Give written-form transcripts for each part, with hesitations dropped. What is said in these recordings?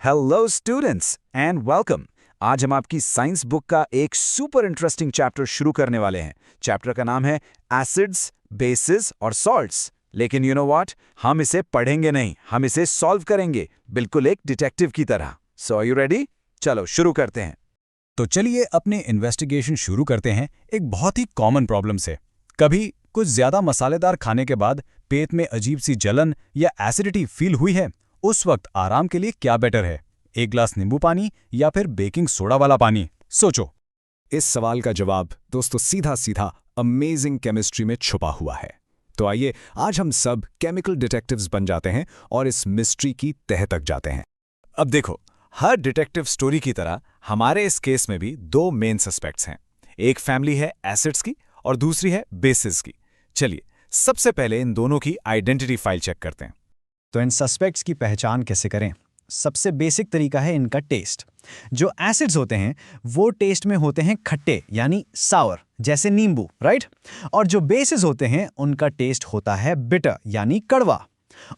Hello students and welcome. आज हम आपकी साइंस बुक का एक सुपर इंटरेस्टिंग चैप्टर शुरू करने वाले हैं। चैप्टर का नाम है एसिड्स, बेसिस और सॉल्ट्स। लेकिन यू नो व्हाट, हम इसे पढ़ेंगे नहीं, हम इसे सॉल्व करेंगे, बिल्कुल एक डिटेक्टिव की तरह। सो आर यू रेडी? चलो शुरू करते हैं। तो चलिए अपने इन्वेस्टिगेशन शुरू करते हैं एक बहुत ही कॉमन प्रॉब्लम से। कभी कुछ ज्यादा मसालेदार खाने के बाद पेट में अजीब सी जलन या एसिडिटी फील हुई है? उस वक्त आराम के लिए क्या बेटर है, एक ग्लास नींबू पानी या फिर बेकिंग सोडा वाला पानी? सोचो। इस सवाल का जवाब दोस्तों सीधा सीधा अमेजिंग केमिस्ट्री में छुपा हुआ है। तो आइए आज हम सब केमिकल डिटेक्टिव्स बन जाते हैं और इस मिस्ट्री की तह तक जाते हैं। अब देखो, हर डिटेक्टिव स्टोरी की तरह हमारे इस केस में भी दो मेन सस्पेक्ट्स हैं। एक फैमिली है एसिड्स की और दूसरी है बेसिस की। चलिए सबसे पहले इन दोनों की आइडेंटिटी फाइल चेक करते हैं। तो इन सस्पेक्ट्स की पहचान कैसे करें? सबसे बेसिक तरीका है इनका टेस्ट। जो एसिड्स होते हैं वो टेस्ट में होते हैं खट्टे यानी सावर, जैसे नींबू, राइट? और जो बेसिस होते हैं उनका टेस्ट होता है बिटर यानी कड़वा।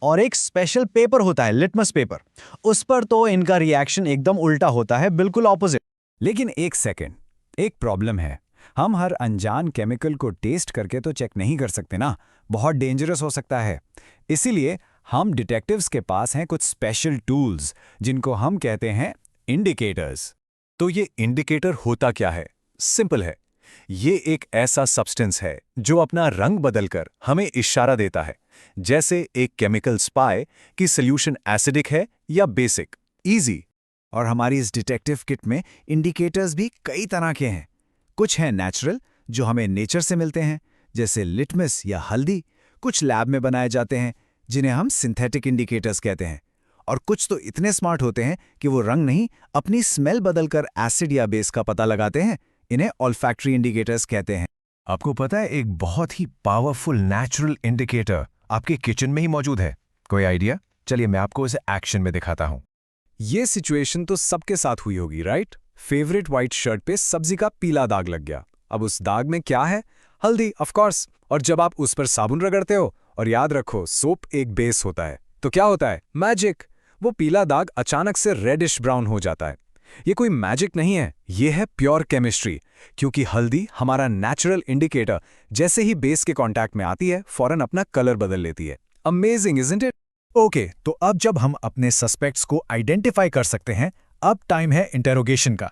और एक स्पेशल पेपर होता है, लिटमस पेपर, उस पर तो इनका रिएक्शन एकदम उल्टा होता है, बिल्कुल ऑपोजिट। लेकिन एक सेकेंड, एक प्रॉब्लम है। हम हर अनजान केमिकल को टेस्ट करके तो चेक नहीं कर सकते ना, बहुत डेंजरस हो सकता है। इसीलिए हम डिटेक्टिव्स के पास हैं कुछ स्पेशल टूल्स जिनको हम कहते हैं इंडिकेटर्स। तो ये इंडिकेटर होता क्या है? सिंपल है, ये एक ऐसा सब्सटेंस है जो अपना रंग बदलकर हमें इशारा देता है, जैसे एक केमिकल स्पाई कि सॉल्यूशन एसिडिक है या बेसिक। इजी। और हमारी इस डिटेक्टिव किट में इंडिकेटर्स भी कई तरह के हैं। कुछ हैं नेचुरल, जो हमें नेचर से मिलते हैं, जैसे लिटमस या हल्दी। कुछ लैब में बनाए जाते हैं, जिन्हें हम सिंथेटिक इंडिकेटर्स कहते हैं। और कुछ तो इतने स्मार्ट होते हैं कि वो रंग नहीं, अपनी स्मेल बदलकर एसिड या बेस का पता लगाते हैं। इन्हें ऑल्फैक्टरी इंडिकेटर्स कहते हैं। आपको पता है, एक बहुत ही पावरफुल नेचुरल इंडिकेटर आपके किचन में ही मौजूद है। कोई आइडिया? चलिए मैं आपको इसे एक्शन में दिखाता हूं। ये सिचुएशन तो सबके साथ हुई होगी, राइट? फेवरेट व्हाइट शर्ट पे सब्जी का पीला दाग लग गया। अब उस दाग में क्या है? हल्दी, ऑफ कोर्स। और जब आप उस पर साबुन रगड़ते हो, और याद रखो सोप एक बेस होता है, तो क्या होता है? मैजिक। वो पीला दाग अचानक से रेडिश ब्राउन हो जाता है। ये कोई मैजिक नहीं है, ये है प्योर केमिस्ट्री। क्योंकि हल्दी हमारा नेचुरल इंडिकेटर जैसे ही बेस के कांटेक्ट में आती है, फौरन अपना कलर बदल लेती है। Amazing, isn't it? ओके, तो अब जब हम अपने सस्पेक्ट्स को आइडेंटिफाई कर सकते हैं, अब टाइम है इंटेरोगेशन का।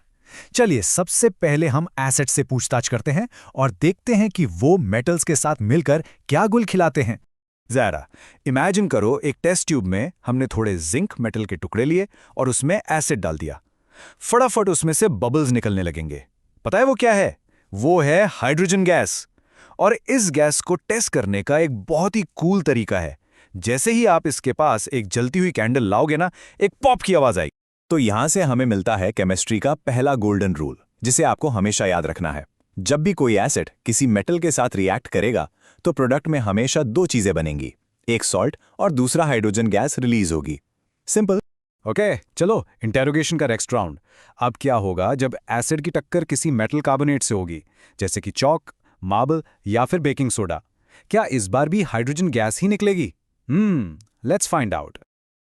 चलिए सबसे पहले हम एसिड से पूछताछ करते हैं और देखते हैं कि वो मेटल्स के साथ मिलकर क्या गुल खिलाते हैं। जरा इमेजिन करो, एक टेस्ट ट्यूब में हमने थोड़े जिंक मेटल के टुकड़े लिए और उसमें एसिड डाल दिया। फटाफट उसमें से बबल्स निकलने लगेंगे। पता है वो क्या है? वो है हाइड्रोजन गैस। और इस गैस को टेस्ट करने का एक बहुत ही कूल तरीका है। जैसे ही आप इसके पास एक जलती हुई कैंडल लाओगे ना, एक पॉप की आवाज आएगी। तो यहां से हमें मिलता है केमिस्ट्री का पहला गोल्डन रूल, जिसे आपको हमेशा याद रखना है। जब भी कोई एसिड किसी मेटल के साथ रिएक्ट करेगा, तो प्रोडक्ट में हमेशा दो चीजें बनेंगी, एक सॉल्ट और दूसरा हाइड्रोजन गैस रिलीज होगी। सिंपल। ओके, चलो इंटेरोगेशन का नेक्स्ट राउंड। अब क्या होगा जब एसिड की टक्कर किसी मेटल कार्बोनेट से होगी, जैसे कि चॉक, मार्बल या फिर बेकिंग सोडा? क्या इस बार भी हाइड्रोजन गैस ही निकलेगी? Let's find out.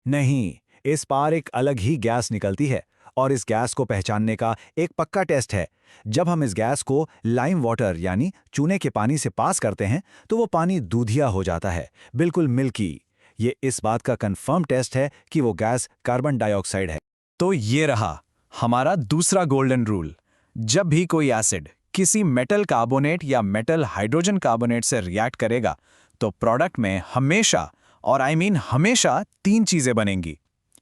नहीं, इस बार एक अलग ही गैस निकलती है। और इस गैस को पहचानने का एक पक्का टेस्ट है। जब हम इस गैस को लाइम वाटर यानी चूने के पानी से पास करते हैं, तो वो पानी दूधिया हो जाता है, बिल्कुल मिल्की। ये इस बात का कंफर्म टेस्ट है कि वो गैस कार्बन डाइऑक्साइड है। तो ये रहा हमारा दूसरा गोल्डन रूल। जब भी कोई एसिड किसी मेटल कार्बोनेट या मेटल हाइड्रोजन कार्बोनेट से रिएक्ट करेगा, तो प्रोडक्ट में हमेशा, और आई मीन हमेशा, तीन चीजें बनेंगी: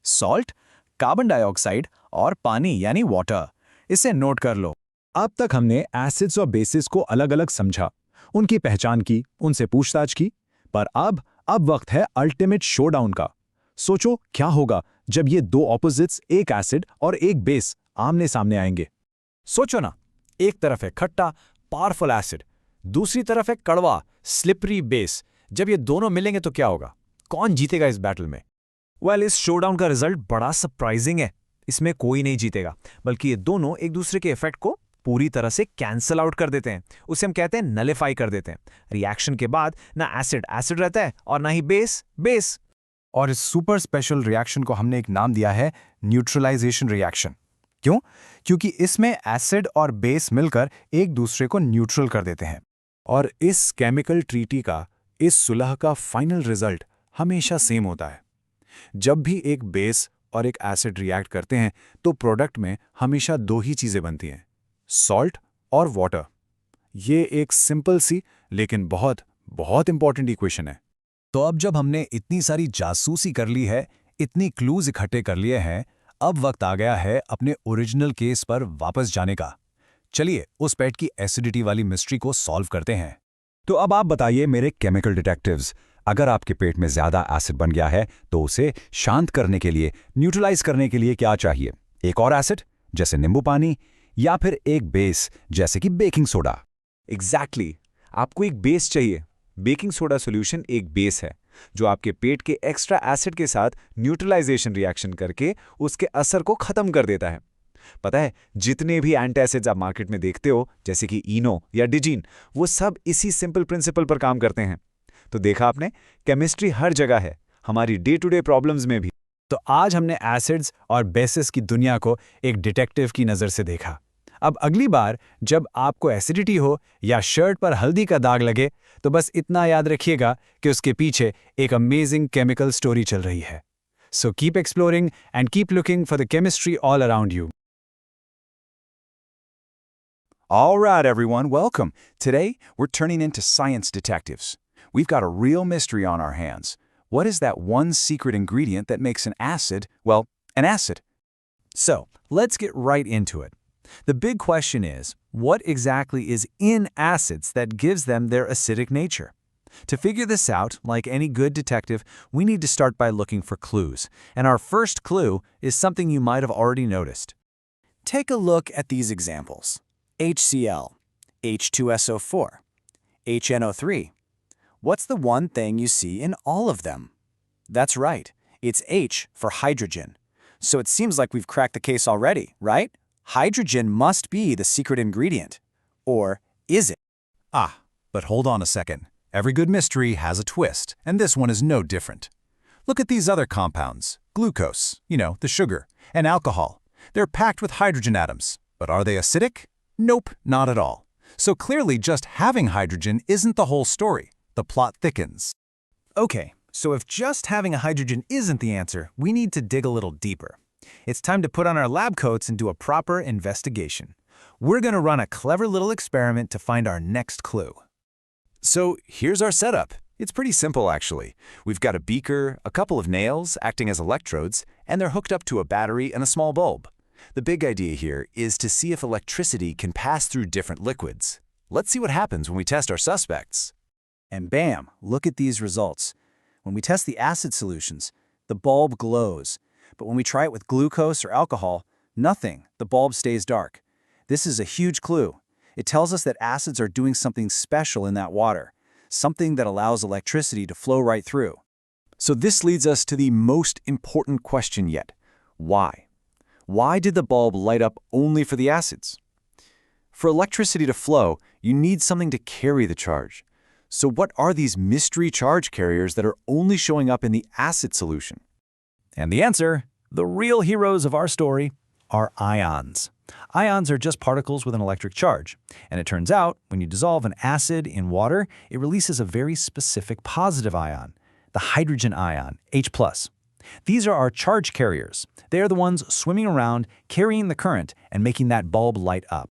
सॉल्ट, कार्बन डाइऑक्साइड और पानी यानी वाटर। इसे नोट कर लो। अब तक हमने एसिड्स और बेसिस को अलग अलग समझा, उनकी पहचान की, उनसे पूछताछ की। पर अब वक्त है अल्टीमेट शोडाउन का। सोचो क्या होगा जब ये दो ऑपोजिट्स, एक एसिड और एक बेस, आमने सामने आएंगे। सोचो ना, एक तरफ है खट्टा पावरफुल एसिड, दूसरी तरफ है कड़वा स्लिपरी बेस। जब ये दोनों मिलेंगे तो क्या होगा? कौन जीतेगा इस बैटल में? इस शोडाउन का रिजल्ट बड़ा सरप्राइजिंग है। इसमें कोई नहीं जीतेगा, बल्कि ये दोनों एक दूसरे के इफेक्ट को पूरी तरह से कैंसल आउट कर देते हैं। उसे हम कहते हैं नलिफाई कर देते हैं। रिएक्शन के बाद ना एसिड एसिड रहता है और ना ही बेस बेस। और इस सुपर स्पेशल रिएक्शन को हमने एक नाम दिया है न्यूट्रलाइजेशन रिएक्शन। क्यों? क्योंकि इसमें एसिड और बेस मिलकर एक दूसरे को न्यूट्रल कर देते हैं। और इस केमिकल ट्रीटी का, इस सुलह का फाइनल रिजल्ट हमेशा सेम होता है। जब भी एक बेस और एक एसिड रिएक्ट करते हैं तो प्रोडक्ट में हमेशा दो ही चीज़ें बनती हैं, सॉल्ट और वाटर। ये एक सिंपल सी लेकिन बहुत बहुत इंपॉर्टेंट इक्वेशन है। तो अब जब हमने इतनी सारी जासूसी कर ली है, इतनी क्लूज इकट्ठे कर लिए हैं, अब वक्त आ गया है अपने ओरिजिनल केस पर वापस जाने का। चलिए उस पेट की एसिडिटी वाली मिस्ट्री को सॉल्व करते हैं। तो अब आप बताइए मेरे केमिकल डिटेक्टिव्स, अगर आपके पेट में ज़्यादा एसिड बन गया है तो उसे शांत करने के लिए, न्यूट्रलाइज करने के लिए क्या चाहिए? एक और एसिड जैसे नींबू पानी, या फिर एक बेस जैसे कि बेकिंग सोडा? एग्जैक्टली आपको एक बेस चाहिए। बेकिंग सोडा सॉल्यूशन एक बेस है जो आपके पेट के एक्स्ट्रा एसिड के साथ न्यूट्रलाइजेशन रिएक्शन करके उसके असर को खत्म कर देता है। पता है, जितने भी एंटासिड्स आप मार्केट में देखते हो जैसे कि इनो या डिजीन, वो सब इसी सिंपल प्रिंसिपल पर काम करते हैं। तो देखा आपने, केमिस्ट्री हर जगह है, हमारी डे टू डे प्रॉब्लम्स में भी। तो आज हमने एसिड्स और बेसिस की दुनिया को एक डिटेक्टिव की नज़र से देखा। अब अगली बार जब आपको एसिडिटी हो या शर्ट पर हल्दी का दाग लगे तो बस इतना याद रखिएगा कि उसके पीछे एक अमेजिंग केमिकल स्टोरी चल रही है। So keep exploring and keep looking for the chemistry all around you. All right, everyone, welcome. Today, we're turning into science detectives. We've got a real mystery on our hands. What is that one secret ingredient that makes an acid, well, an acid? So, let's get right into it. The big question is, what exactly is in acids that gives them their acidic nature? To figure this out, like any good detective, we need to start by looking for clues. And our first clue is something you might have already noticed. Take a look at these examples. HCl, H2SO4, HNO3. What's the one thing you see in all of them? That's right, it's H for hydrogen. So it seems like we've cracked the case already, right? Hydrogen must be the secret ingredient. Or is it? Ah, but hold on a second. Every good mystery has a twist, and this one is no different. Look at these other compounds. Glucose, the sugar, and alcohol. They're packed with hydrogen atoms. But are they acidic? Nope, not at all. So clearly just having hydrogen isn't the whole story. The plot thickens. Okay, so if just having a hydrogen isn't the answer, we need to dig a little deeper. It's time to put on our lab coats and do a proper investigation. We're going to run a clever little experiment to find our next clue. So here's our setup. It's pretty simple, actually. We've got a beaker, a couple of nails acting as electrodes, and they're hooked up to a battery and a small bulb. The big idea here is to see if electricity can pass through different liquids. Let's see what happens when we test our suspects. And bam, look at these results. When we test the acid solutions, the bulb glows. But when we try it with glucose or alcohol, nothing. The bulb stays dark. This is a huge clue. It tells us that acids are doing something special in that water, something that allows electricity to flow right through. So this leads us to the most important question yet. Why? Why did the bulb light up only for the acids? For electricity to flow, you need something to carry the charge. So what are these mystery charge carriers that are only showing up in the acid solution? And the answer, the real heroes of our story, are ions. Ions are just particles with an electric charge. And it turns out, when you dissolve an acid in water, it releases a very specific positive ion, the hydrogen ion, H+. These are our charge carriers. They are the ones swimming around, carrying the current, and making that bulb light up.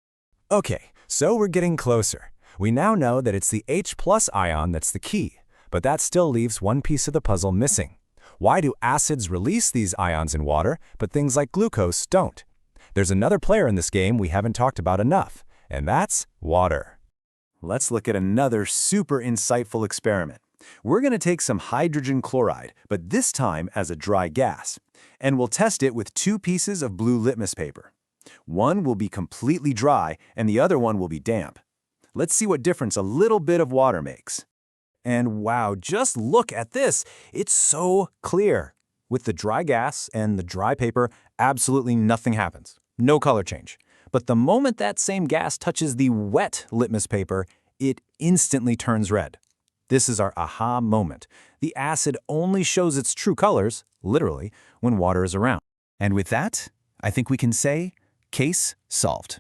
Okay, so we're getting closer. We now know that it's the H+ ion that's the key, but that still leaves one piece of the puzzle missing. Why do acids release these ions in water, but things like glucose don't? There's another player in this game we haven't talked about enough, and that's water. Let's look at another super insightful experiment. We're going to take some hydrogen chloride, but this time as a dry gas, and we'll test it with 2 pieces of blue litmus paper. One will be completely dry, and the other one will be damp. Let's see what difference a little bit of water makes. And wow, just look at this! It's so clear. With the dry gas and the dry paper, absolutely nothing happens. No color change. But the moment that same gas touches the wet litmus paper, it instantly turns red. This is our aha moment. The acid only shows its true colors, literally, when water is around. And with that, I think we can say, case solved.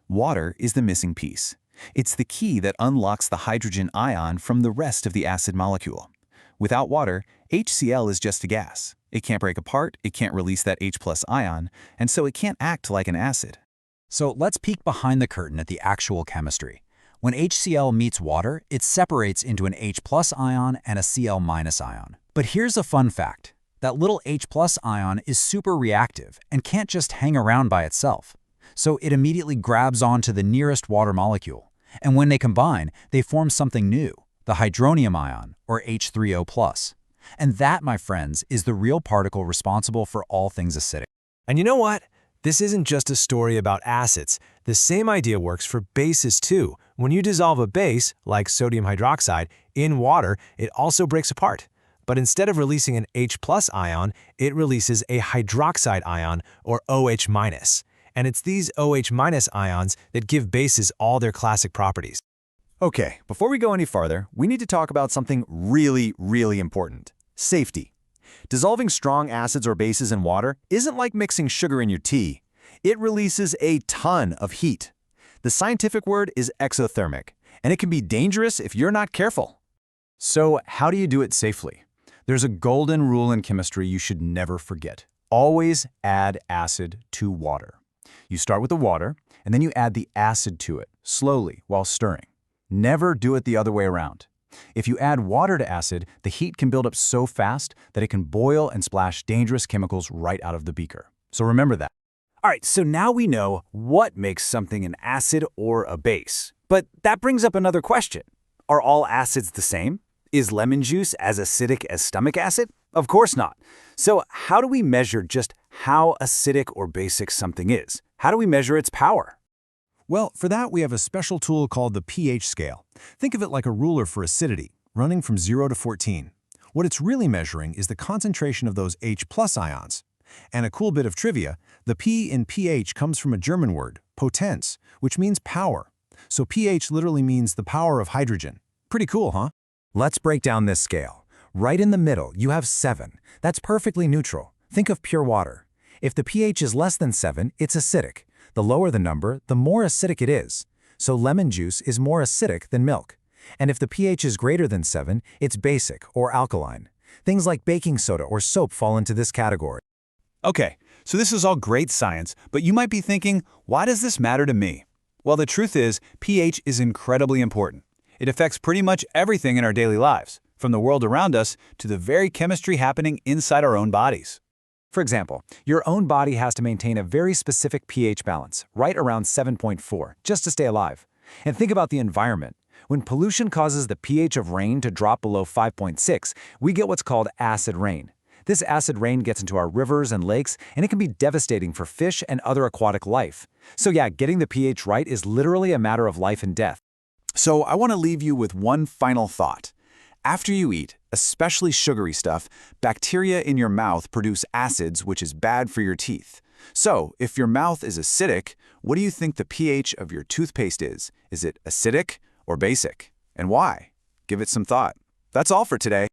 Water is the missing piece. It's the key that unlocks the hydrogen ion from the rest of the acid molecule. Without water, HCl is just a gas. It can't break apart, it can't release that H+ ion, and so it can't act like an acid. So let's peek behind the curtain at the actual chemistry. When HCl meets water, it separates into an H+ ion and a Cl- ion. But here's a fun fact. That little H+ ion is super reactive and can't just hang around by itself. So it immediately grabs onto the nearest water molecule. And when they combine, they form something new, the hydronium ion, or H3O+. And that, my friends, is the real particle responsible for all things acidic. And you know what? This isn't just a story about acids. The same idea works for bases too. When you dissolve a base, like sodium hydroxide, in water, it also breaks apart. But instead of releasing an H+ ion, it releases a hydroxide ion, or OH-. And it's these OH- ions that give bases all their classic properties. Okay, before we go any farther, we need to talk about something really, really important. Safety. Dissolving strong acids or bases in water isn't like mixing sugar in your tea. It releases a ton of heat. The scientific word is exothermic, and it can be dangerous if you're not careful. So how do you do it safely? There's a golden rule in chemistry you should never forget. Always add acid to water. You start with the water, and then you add the acid to it, slowly, while stirring. Never do it the other way around. If you add water to acid, the heat can build up so fast that it can boil and splash dangerous chemicals right out of the beaker. So remember that. All right, so now we know what makes something an acid or a base. But that brings up another question. Are all acids the same? Is lemon juice as acidic as stomach acid? Of course not. So how do we measure just how acidic or basic something is? How do we measure its power? Well, for that, we have a special tool called the pH scale. Think of it like a ruler for acidity, running from 0 to 14. What it's really measuring is the concentration of those H+ ions. And a cool bit of trivia, the P in pH comes from a German word, Potenz, which means power. So pH literally means the power of hydrogen. Pretty cool, huh? Let's break down this scale. Right in the middle, you have 7. That's perfectly neutral. Think of pure water. If the pH is less than 7, it's acidic. The lower the number, the more acidic it is. So lemon juice is more acidic than milk. And if the pH is greater than 7, it's basic or alkaline. Things like baking soda or soap fall into this category. Okay, so this is all great science, but you might be thinking, why does this matter to me? Well, the truth is, pH is incredibly important. It affects pretty much everything in our daily lives, from the world around us to the very chemistry happening inside our own bodies. For example, your own body has to maintain a very specific pH balance, right around 7.4, just to stay alive. And think about the environment. When pollution causes the pH of rain to drop below 5.6, we get what's called acid rain. This acid rain gets into our rivers and lakes, and it can be devastating for fish and other aquatic life. So yeah, getting the pH right is literally a matter of life and death. So I want to leave you with one final thought. After you eat, especially sugary stuff, bacteria in your mouth produce acids, which is bad for your teeth. So, if your mouth is acidic, what do you think the pH of your toothpaste is? Is it acidic or basic? And why? Give it some thought. That's all for today.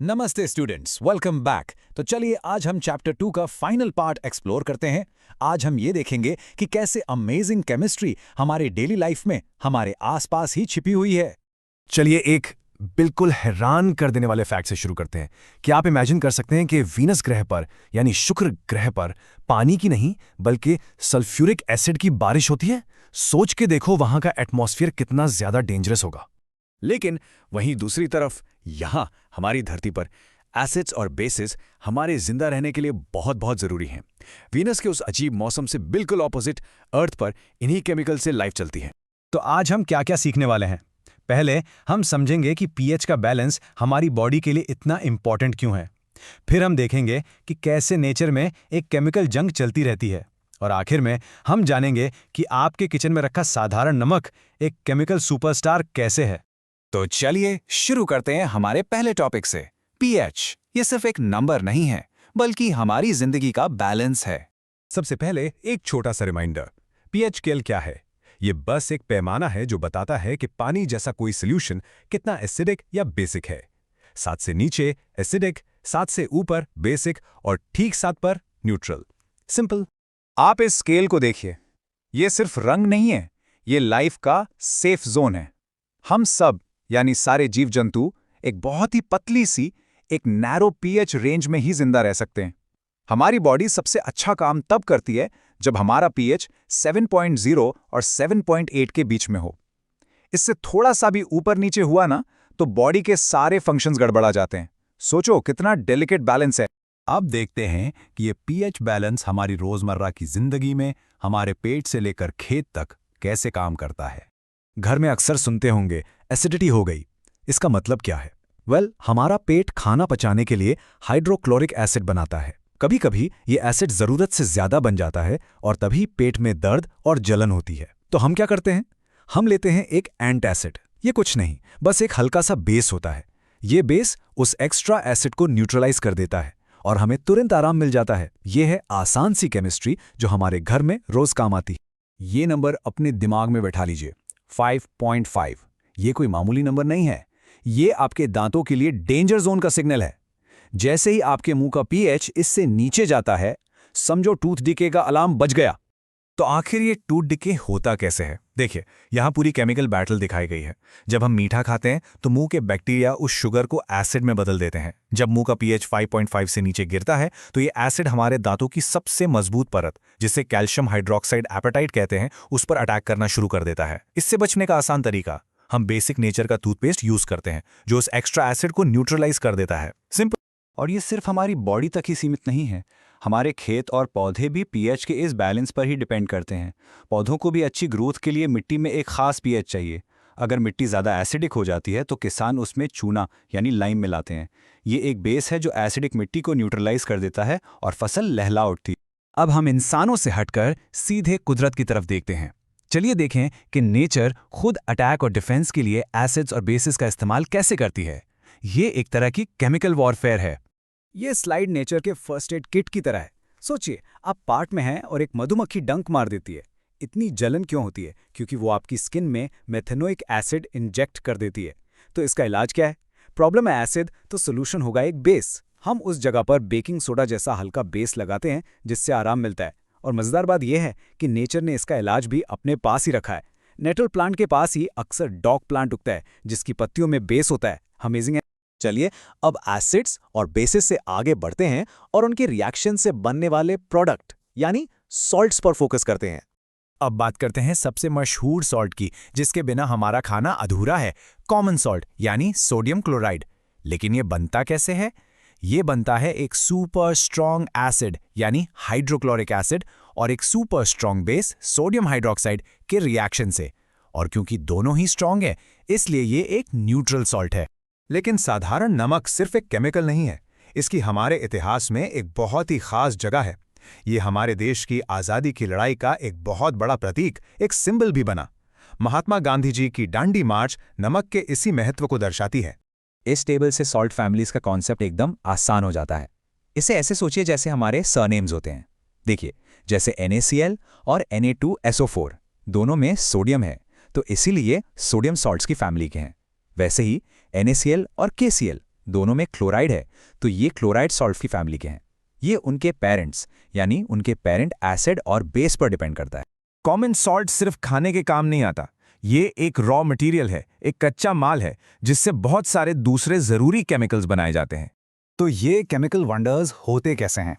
नमस्ते students, welcome back. तो चलिए आज हम chapter 2 का final part explore करते हैं। आज हम ये देखेंगे कि कैसे अमेजिंग केमिस्ट्री हमारे डेली लाइफ में हमारे आसपास ही छिपी हुई है। चलिए एक बिल्कुल हैरान कर देने वाले फैक्ट से शुरू करते हैं। क्या आप इमेजिन कर सकते हैं कि वीनस ग्रह पर यानी शुक्र ग्रह पर पानी की नहीं बल्कि सल्फ्यूरिक एसिड की बारिश होती है? सोच के देखो वहां का एटमॉस्फेयर कितना ज्यादा डेंजरस होगा। लेकिन वहीं दूसरी तरफ यहाँ हमारी धरती पर एसिड्स और बेसिस हमारे जिंदा रहने के लिए बहुत बहुत ज़रूरी हैं। वीनस के उस अजीब मौसम से बिल्कुल ऑपोजिट अर्थ पर इन्हीं केमिकल से लाइफ चलती है। तो आज हम क्या क्या सीखने वाले हैं? पहले हम समझेंगे कि पीएच का बैलेंस हमारी बॉडी के लिए इतना इंपॉर्टेंट क्यों है। फिर हम देखेंगे कि कैसे नेचर में एक केमिकल जंग चलती रहती है। और आखिर में हम जानेंगे कि आपके किचन में रखा साधारण नमक एक केमिकल सुपरस्टार कैसे है। तो चलिए शुरू करते हैं हमारे पहले टॉपिक से। पीएच ये सिर्फ एक नंबर नहीं है, बल्कि हमारी जिंदगी का बैलेंस है। सबसे पहले एक छोटा सा रिमाइंडर, पीएच स्केल क्या है? ये बस एक पैमाना है जो बताता है कि पानी जैसा कोई सॉल्यूशन कितना एसिडिक या बेसिक है। 7 से नीचे एसिडिक, 7 से ऊपर बेसिक और ठीक 7 पर न्यूट्रल। सिंपल। आप इस स्केल को देखिए, ये सिर्फ रंग नहीं है, ये लाइफ का सेफ जोन है। हम सब यानी सारे जीव जंतु एक बहुत ही पतली सी एक नैरो पीएच रेंज में ही जिंदा रह सकते हैं। हमारी बॉडी सबसे अच्छा काम तब करती है जब हमारा पीएच 7.0 और 7.8 के बीच में हो। इससे थोड़ा सा भी ऊपर नीचे हुआ ना तो बॉडी के सारे फंक्शंस गड़बड़ा जाते हैं। सोचो कितना डेलिकेट बैलेंस है। अब देखते हैं कि ये पीएच बैलेंस हमारी रोजमर्रा की जिंदगी में हमारे पेट से लेकर खेत तक कैसे काम करता है। घर में अक्सर सुनते होंगे एसिडिटी हो गई। इसका मतलब क्या है? हमारा पेट खाना पचाने के लिए हाइड्रोक्लोरिक एसिड बनाता है। कभी कभी ये एसिड जरूरत से ज्यादा बन जाता है और तभी पेट में दर्द और जलन होती है। तो हम क्या करते हैं? हम लेते हैं एक एंटासिड। ये कुछ नहीं, बस एक हल्का सा बेस होता है। ये बेस उस एक्स्ट्रा एसिड को न्यूट्रलाइज कर देता है और हमें तुरंत आराम मिल जाता है। ये है आसान सी केमिस्ट्री जो हमारे घर में रोज काम आती है। ये नंबर अपने दिमाग में बैठा लीजिए, 5.5। ये कोई मामूली नंबर नहीं है, ये आपके दांतों के लिए डेंजर जोन का सिग्नल है। जैसे ही आपके मुंह का पीएच इससे नीचे जाता है, समझो टूथ डिके का अलार्म बज गया। तो आखिर ये टूथ डिके होता कैसे है? देखिए, यहां पूरी केमिकल बैटल दिखाई गई है। जब हम मीठा खाते हैं तो मुंह के बैक्टीरिया उस शुगर को एसिड में बदल देते हैं। जब मुंह का पीएच 5.5 से नीचे गिरता है तो ये एसिड हमारे दांतों की सबसे मजबूत परत, जिसे कैल्शियम हाइड्रोक्साइड एपेटाइट कहते हैं, उस पर अटैक करना शुरू कर देता है। इससे बचने का आसान तरीका, हम बेसिक नेचर का टूथपेस्ट यूज करते हैं जो उस एक्स्ट्रा एसिड को न्यूट्रलाइज कर देता है। सिंपल। और ये सिर्फ हमारी बॉडी तक ही सीमित नहीं है। हमारे खेत और पौधे भी पीएच के इस बैलेंस पर ही डिपेंड करते हैं। पौधों को भी अच्छी ग्रोथ के लिए मिट्टी में एक खास पीएच चाहिए। अगर मिट्टी ज़्यादा एसिडिक हो जाती है तो किसान उसमें चूना यानी लाइम मिलाते हैं। ये एक बेस है जो एसिडिक मिट्टी को न्यूट्रलाइज कर देता है और फसल लहला उठती। अब हम इंसानों से हटकर सीधे कुदरत की तरफ देखते हैं। चलिए देखें कि नेचर खुद अटैक और डिफेंस के लिए एसिड्स और बेसिस का इस्तेमाल कैसे करती है। ये एक तरह की केमिकल वॉरफेयर है। ये स्लाइड नेचर के फर्स्ट एड किट की तरह है। सोचिए, आप पार्क में हैं और एक मधुमक्खी डंक मार देती है। इतनी जलन क्यों होती है? क्योंकि वो आपकी स्किन में मेथेनोइक एसिड इंजेक्ट कर देती है। तो इसका इलाज क्या है? प्रॉब्लम है एसिड, तो सोल्यूशन होगा एक बेस। हम उस जगह पर बेकिंग सोडा जैसा हल्का बेस लगाते हैं जिससे आराम मिलता है। और मजेदार बात यह है कि नेचर ने इसका इलाज भी अपने पास ही रखा है। नेटल प्लांट के पास ही अक्सर डॉग प्लांट उगता है जिसकी पत्तियों में बेस होता है। अमेजिंग है। चलिए अब एसिड्स और बेसिस से आगे बढ़ते हैं और उनके रिएक्शन से बनने वाले प्रोडक्ट यानी सॉल्ट्स पर फोकस करते हैं। अब बात करते हैं सबसे मशहूर सॉल्ट की, जिसके बिना हमारा खाना अधूरा है, कॉमन सॉल्ट यानी सोडियम क्लोराइड। लेकिन ये बनता कैसे है? ये बनता है एक सुपर स्ट्रॉन्ग एसिड यानी हाइड्रोक्लोरिक एसिड और एक super strong base sodium hydroxide के रिएक्शन से। और क्योंकि दोनों ही स्ट्रॉन्ग है, इसलिए ये एक न्यूट्रल सॉल्ट है। लेकिन साधारण नमक सिर्फ एक केमिकल नहीं है, इसकी हमारे इतिहास में एक बहुत ही खास जगह है। ये हमारे देश की आज़ादी की लड़ाई का एक बहुत बड़ा प्रतीक, एक सिंबल भी बना। महात्मा गांधी जी की डांडी मार्च नमक के इसी महत्व को दर्शाती है। इस टेबल से सॉल्ट फैमिलीज का कॉन्सेप्ट एकदम आसान हो जाता है। इसे ऐसे सोचिए जैसे हमारे सरनेम्स होते हैं। देखिए, जैसे NaCl और Na2SO4 दोनों में सोडियम है, तो इसीलिए सोडियम सॉल्ट्स की फैमिली के हैं। वैसे ही NaCl और KCl दोनों में क्लोराइड है, तो ये क्लोराइड सॉल्ट की फैमिली के हैं। ये उनके पेरेंट्स यानी उनके पेरेंट एसिड और बेस पर डिपेंड करता है। कॉमन सॉल्ट सिर्फ खाने के काम नहीं आता, ये एक रॉ मटेरियल है, एक कच्चा माल है जिससे बहुत सारे दूसरे जरूरी केमिकल्स बनाए जाते हैं। तो ये केमिकल वंडर्स होते कैसे हैं?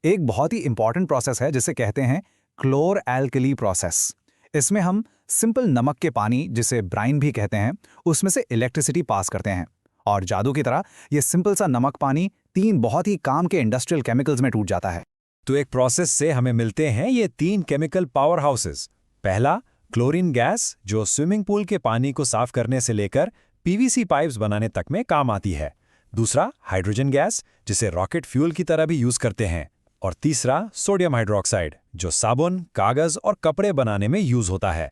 एक बहुत ही इंपॉर्टेंट प्रोसेस है जिसे कहते हैं क्लोर एल्कली प्रोसेस। इसमें हम सिंपल नमक के पानी, जिसे ब्राइन भी कहते हैं, उसमें से इलेक्ट्रिसिटी पास करते हैं और जादू की तरह ये सिंपल सा नमक पानी 3 बहुत ही काम के इंडस्ट्रियल केमिकल्स में टूट जाता है। तो एक प्रोसेस से हमें मिलते हैं ये 3 केमिकल पावर हाउसेस। पहला, क्लोरीन गैस, जो स्विमिंग पूल के पानी को साफ करने से लेकर PVC पाइप्स बनाने तक में काम आती है। दूसरा, हाइड्रोजन गैस, जिसे रॉकेट फ्यूल की तरह भी यूज करते हैं। और तीसरा, सोडियम हाइड्रोक्साइड, जो साबुन, कागज और कपड़े बनाने में यूज होता है।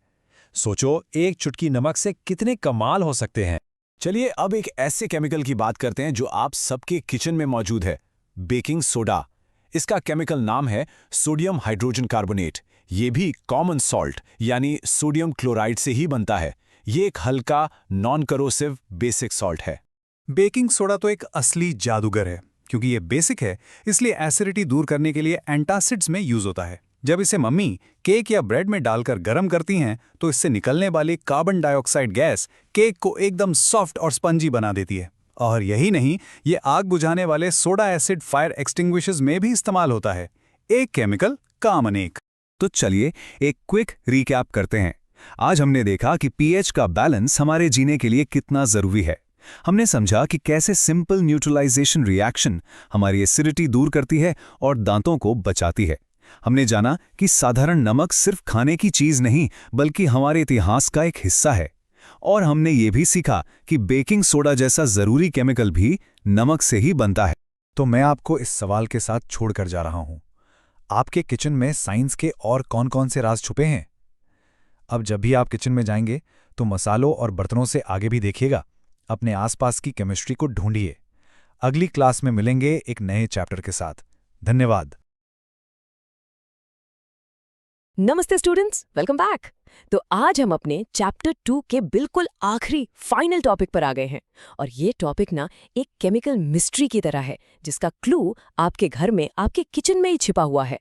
सोचो, एक चुटकी नमक से कितने कमाल हो सकते हैं। चलिए अब एक ऐसे केमिकल की बात करते हैं जो आप सबके किचन में मौजूद है, बेकिंग सोडा। इसका केमिकल नाम है सोडियम हाइड्रोजन कार्बोनेट ये भी कॉमन सॉल्ट यानी सोडियम क्लोराइड से ही बनता है। ये एक हल्का नॉन करोसिव बेसिक सॉल्ट है। बेकिंग सोडा तो एक असली जादूगर है। क्योंकि ये बेसिक है, इसलिए एसिडिटी दूर करने के लिए एंटासिड्स में यूज होता है। जब इसे मम्मी केक या ब्रेड में डालकर गर्म करती हैं तो इससे निकलने वाली कार्बन डाइऑक्साइड गैस केक को एकदम सॉफ्ट और स्पंजी बना देती है। और यही नहीं, ये आग बुझाने वाले सोडा एसिड फायर एक्सटिंग्विशर्स में भी इस्तेमाल होता है। एक केमिकल काम अनेक। तो चलिए एक क्विक रिकैप करते हैं। आज हमने देखा कि पीएच का बैलेंस हमारे जीने के लिए कितना जरूरी है। हमने समझा कि कैसे सिंपल न्यूट्रलाइजेशन रिएक्शन हमारी एसिडिटी दूर करती है और दांतों को बचाती है। हमने जाना कि साधारण नमक सिर्फ खाने की चीज नहीं बल्कि हमारे इतिहास का एक हिस्सा है। और हमने ये भी सीखा कि बेकिंग सोडा जैसा जरूरी केमिकल भी नमक से ही बनता है। तो मैं आपको इस सवाल के साथ छोड़कर जा रहा हूं, आपके किचन में साइंस के और कौन-कौन से राज छुपे हैं? अब जब भी आप किचन में जाएंगे तो मसालों और बर्तनों से आगे भी देखिएगा। अपने आसपास की केमिस्ट्री को ढूंढिए। अगली क्लास में मिलेंगे एक नए चैप्टर के साथ। धन्यवाद। नमस्ते स्टूडेंट्स, वेलकम बैक। तो आज हम अपने चैप्टर 2 के बिल्कुल आखिरी फाइनल टॉपिक पर आ गए हैं। और ये टॉपिक ना एक केमिकल मिस्ट्री की तरह है जिसका क्लू आपके घर में, आपके किचन में ही छिपा हुआ है।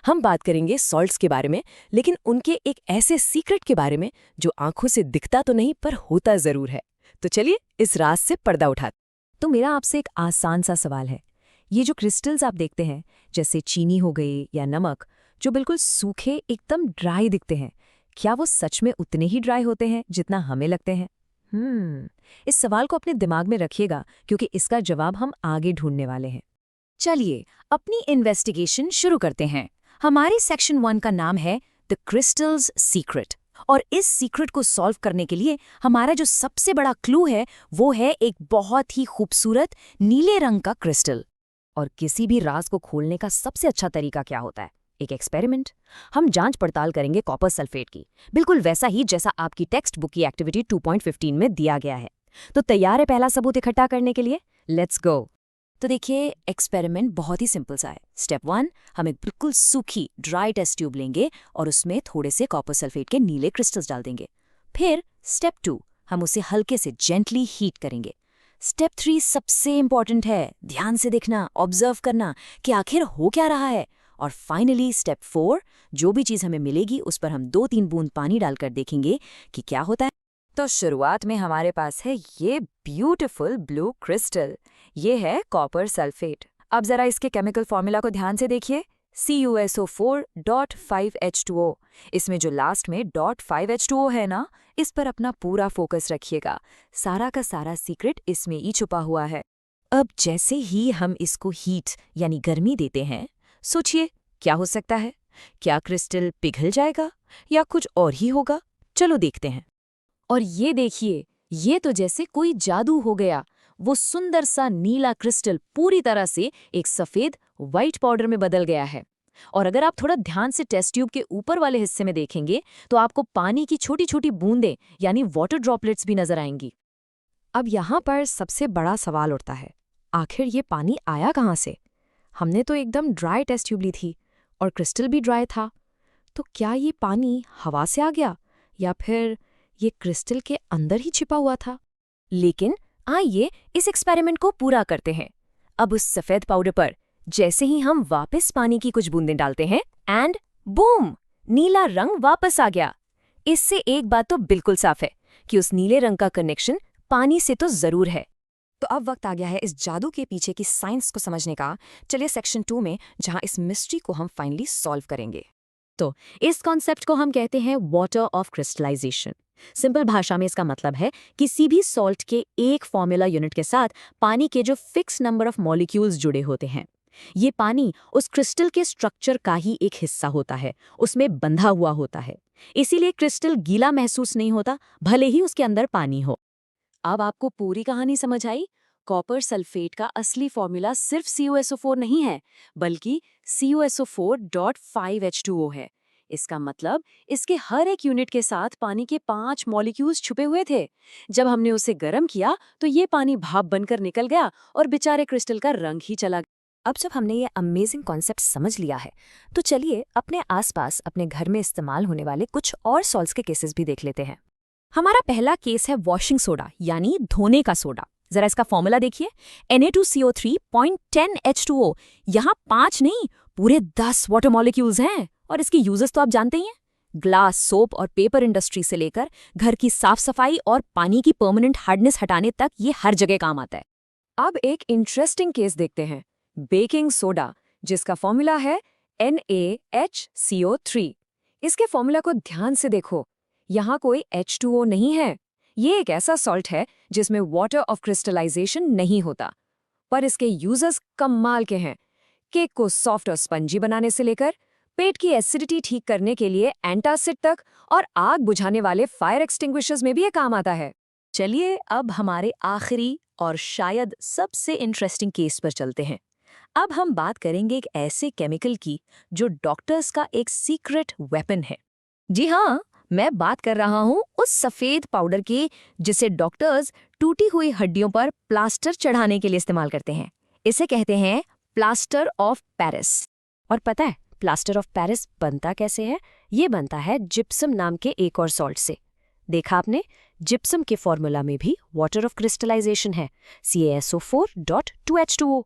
हम बात करेंगे सॉल्ट्स के बारे में, लेकिन उनके एक ऐसे सीक्रेट के बारे में जो आंखों से दिखता तो नहीं पर होता जरूर है। तो चलिए इस राज से पर्दा उठाते। तो मेरा आपसे एक आसान सा सवाल है, ये जो क्रिस्टल्स आप देखते हैं जैसे चीनी हो गई या नमक, जो बिल्कुल सूखे एकदम ड्राई दिखते हैं, क्या वो सच में उतने ही ड्राई होते हैं जितना हमें लगते हैं? इस सवाल को अपने दिमाग में रखिएगा क्योंकि इसका जवाब हम आगे ढूंढने वाले हैं। चलिए अपनी इन्वेस्टिगेशन शुरू करते हैं। हमारे सेक्शन 1 का नाम है द क्रिस्टल्स सीक्रेट। और इस सीक्रेट को सॉल्व करने के लिए हमारा जो सबसे बड़ा क्लू है वो है एक बहुत ही खूबसूरत नीले रंग का क्रिस्टल। और किसी भी राज को खोलने का सबसे अच्छा तरीका क्या होता है? एक एक्सपेरिमेंट। हम जांच पड़ताल करेंगे कॉपर सल्फेट की, बिल्कुल वैसा ही जैसा आपकी टेक्स्ट बुक की एक्टिविटी 2.15 में दिया गया है। तो तैयार है पहला सबूत इकट्ठा करने के लिए? Let's go. तो देखिए, एक्सपेरिमेंट बहुत ही सिंपल सा है। स्टेप 1, हम एक बिल्कुल सूखी ड्राई टेस्ट ट्यूब लेंगे और उसमें थोड़े से कॉपर सल्फेट के नीले क्रिस्टल्स डाल देंगे। फिर स्टेप 2, हम उसे हल्के से जेंटली हीट करेंगे। स्टेप 3 सबसे इंपॉर्टेंट है, ध्यान से देखना, ऑब्जर्व करना कि आखिर हो क्या रहा है। और फाइनली स्टेप 4, जो भी चीज़ हमें मिलेगी उस पर हम 2-3 बूंद पानी डालकर देखेंगे कि क्या होता है। तो शुरुआत में हमारे पास है ये ब्यूटीफुल ब्लू क्रिस्टल, ये है कॉपर सल्फेट। अब जरा इसके केमिकल फॉर्मूला को ध्यान से देखिए, CuSO4.5H2O। इसमें जो लास्ट में .5H2O है ना, इस पर अपना पूरा फोकस रखिएगा। सारा का सारा सीक्रेट इसमें ही छुपा हुआ है। अब जैसे ही हम इसको हीट यानी गर्मी देते हैं, सोचिए क्या हो सकता है? क्या क्रिस्टल पिघल जाएगा या कुछ और ही होगा? चलो देखते हैं। और ये देखिए, ये तो जैसे कोई जादू हो गया। वो सुंदर सा नीला क्रिस्टल पूरी तरह से एक सफेद व्हाइट पाउडर में बदल गया है। और अगर आप थोड़ा ध्यान से टेस्ट ट्यूब के ऊपर वाले हिस्से में देखेंगे तो आपको पानी की छोटी छोटी बूंदें यानी वाटर ड्रॉपलेट्स भी नजर आएंगी। अब यहाँ पर सबसे बड़ा सवाल उठता है, आखिर ये पानी आया कहाँ से? हमने तो एकदम ड्राई टेस्ट ट्यूब ली थी और क्रिस्टल भी ड्राई था। तो क्या ये पानी हवा से आ गया या फिर ये क्रिस्टल के अंदर ही छिपा हुआ था? लेकिन आइए इस एक्सपेरिमेंट को पूरा करते हैं। अब उस सफेद पाउडर पर जैसे ही हम वापस पानी की कुछ बूंदें डालते हैं एंड बूम, नीला रंग वापस आ गया। इससे एक बात तो बिल्कुल साफ है कि उस नीले रंग का कनेक्शन पानी से तो जरूर है। तो अब वक्त आ गया है इस जादू के पीछे की साइंस को समझने का। चलिए सेक्शन 2 में, जहां इस मिस्ट्री को हम फाइनली सॉल्व करेंगे। तो इस कॉन्सेप्ट को हम कहते हैं वाटर ऑफ क्रिस्टलाइजेशन। सिंपल भाषा में इसका मतलब है किसी भी सॉल्ट के एक फॉर्मूला यूनिट के साथ पानी के जो फिक्स नंबर ऑफ मॉलिक्यूल्स जुड़े होते हैं। ये पानी उस क्रिस्टल के स्ट्रक्चर का ही एक हिस्सा होता है, उसमें बंधा हुआ होता है। इसीलिए क्रिस्टल गीला महसूस नहीं होता, भले ही उसके अंदर पानी हो। अब आपको पूरी कहानी समझ आई? कॉपर सल्फेट का असली फॉर्मूला सिर्फ CuSO4 नहीं है, बल्कि CuSO4.5H2O है। इसका मतलब इसके हर एक यूनिट के साथ पानी के 5 मॉलिक्यूल्स छुपे हुए थे। जब हमने उसे गर्म किया तो ये पानी भाप बनकर निकल गया और बेचारे क्रिस्टल का रंग ही चला गया। अब जब हमने ये अमेजिंग कॉन्सेप्ट समझ लिया है तो चलिए अपने आसपास अपने घर में इस्तेमाल होने वाले कुछ और सॉल्ट्स के केसेस भी देख लेते हैं। हमारा पहला केस है वॉशिंग सोडा यानी धोने का सोडा। जरा इसका फॉर्मूला देखिए, Na2CO3.10H2O। यहाँ 5 नहीं पूरे 10 वाटर मॉलिक्यूल्स हैं और इसकी यूजेस तो आप जानते ही हैं। ग्लास, सोप और पेपर इंडस्ट्री से लेकर घर की साफ सफाई और पानी की परमानेंट हार्डनेस हटाने तक ये हर जगह काम आता है। अब एक इंटरेस्टिंग केस देखते हैं, बेकिंग सोडा, जिसका फॉर्मूला है NaHCO3। इसके फॉर्मूला को ध्यान से देखो, यहाँ कोई H2O नहीं है। ये एक ऐसा सॉल्ट है जिसमें वाटर ऑफ क्रिस्टलाइजेशन नहीं होता, पर इसके यूजर्स कमाल के हैं। केक को सॉफ्ट और स्पंजी बनाने से लेकर पेट की एसिडिटी ठीक करने के लिए एंटासिड तक, और आग बुझाने वाले फायर एक्सटिंग्विशर्स में भी ये काम आता है। चलिए अब हमारे आखिरी और शायद सबसे इंटरेस्टिंग केस पर चलते हैं। अब हम बात करेंगे एक ऐसे केमिकल की जो डॉक्टर्स का एक सीक्रेट वेपन है। जी हाँ, मैं बात कर रहा हूँ उस सफेद पाउडर की जिसे डॉक्टर्स टूटी हुई हड्डियों पर प्लास्टर चढ़ाने के लिए इस्तेमाल करते हैं। इसे कहते हैं प्लास्टर ऑफ पेरिस। और पता है प्लास्टर ऑफ पेरिस बनता कैसे है? ये बनता है जिप्सम नाम के एक और सॉल्ट से। देखा आपने, जिप्सम के फॉर्मूला में भी वाटर ऑफ क्रिस्टलाइजेशन है, CaSO4.2H2O।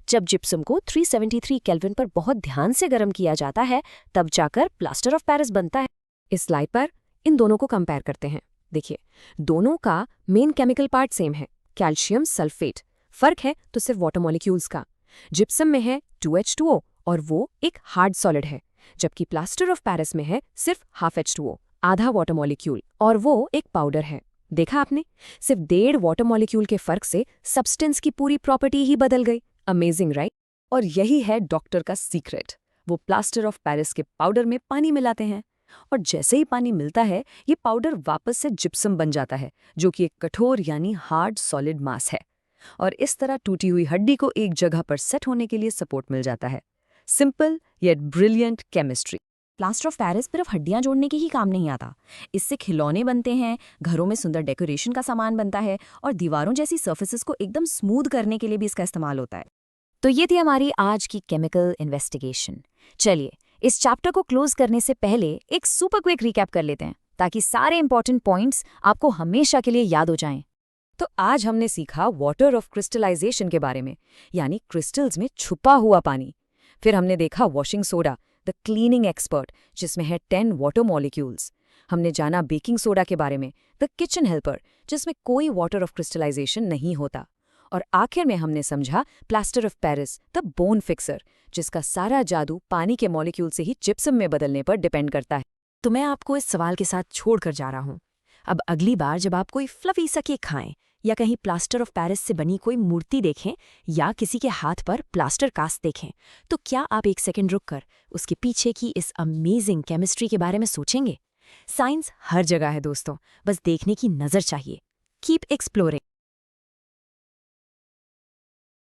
जब जिप्सम को 373 केल्विन पर बहुत ध्यान से गर्म किया जाता है तब जाकर प्लास्टर ऑफ पेरिस बनता है। इस स्लाइड पर इन दोनों को कंपेयर करते हैं। देखिए, दोनों का मेन केमिकल पार्ट सेम है, कैल्शियम सल्फेट। फर्क है तो सिर्फ वाटर मॉलिक्यूल्स का। जिप्सम में है 2H2O और वो एक हार्ड सॉलिड है, जबकि प्लास्टर ऑफ पेरिस में है सिर्फ हाफ H2O, आधा वाटर मॉलिक्यूल, और वो एक पाउडर है। देखा आपने, सिर्फ 1.5 वाटर मॉलिक्यूल के फर्क से सब्सटेंस की पूरी प्रॉपर्टी ही बदल गई। Amazing right? और यही है डॉक्टर का सीक्रेट। वो प्लास्टर ऑफ पेरिस के पाउडर में पानी मिलाते हैं और जैसे ही पानी मिलता है ये पाउडर वापस से जिप्सम बन जाता है, जो कि एक कठोर यानी हार्ड सॉलिड मास है। और इस तरह टूटी हुई हड्डी को एक जगह पर सेट होने के लिए सपोर्ट मिल जाता है। Simple yet brilliant chemistry. Plaster of Paris सिर्फ हड्डियां जोड़ने के ही काम नहीं आता, इससे खिलौने बनते हैं, घरों में सुंदर डेकोरेशन का सामान बनता है और दीवारों जैसी सर्फेसेस को एकदम स्मूथ करने के लिए भी इसका इस्तेमाल होता है। तो ये थी हमारी आज की केमिकल इन्वेस्टिगेशन। चलिए इस चैप्टर को क्लोज करने से पहले एक सुपर क्विक रिकैप कर लेते हैं ताकि सारे इंपॉर्टेंट पॉइंट्स आपको हमेशा के लिए याद हो जाएं। तो आज हमने सीखा वाटर ऑफ क्रिस्टलाइजेशन के बारे में, यानी क्रिस्टल्स में छुपा हुआ पानी। फिर हमने देखा washing soda, the cleaning expert, जिसमें है 10 वाटर मॉलिक्यूल्स। हमने जाना बेकिंग सोडा के बारे में, द किचन हेल्पर, जिसमें कोई वाटर ऑफ क्रिस्टलाइजेशन नहीं होता। और आखिर में हमने समझा plaster of Paris, the bone fixer, जिसका सारा जादू पानी के मॉलिक्यूल से ही जिप्सम में बदलने पर डिपेंड करता है। तो मैं आपको इस सवाल के साथ छोड़कर जा रहा हूँ। अब अगली बार जब आप कोई फ्लफी सा केक खाएं या कहीं प्लास्टर ऑफ पेरिस से बनी कोई मूर्ति देखें या किसी के हाथ पर प्लास्टर कास्ट देखें, तो क्या आप एक सेकंड रुककर उसके पीछे की इस अमेजिंग केमिस्ट्री के बारे में सोचेंगे? साइंस हर जगह है दोस्तों, बस देखने की नज़र चाहिए। Keep exploring.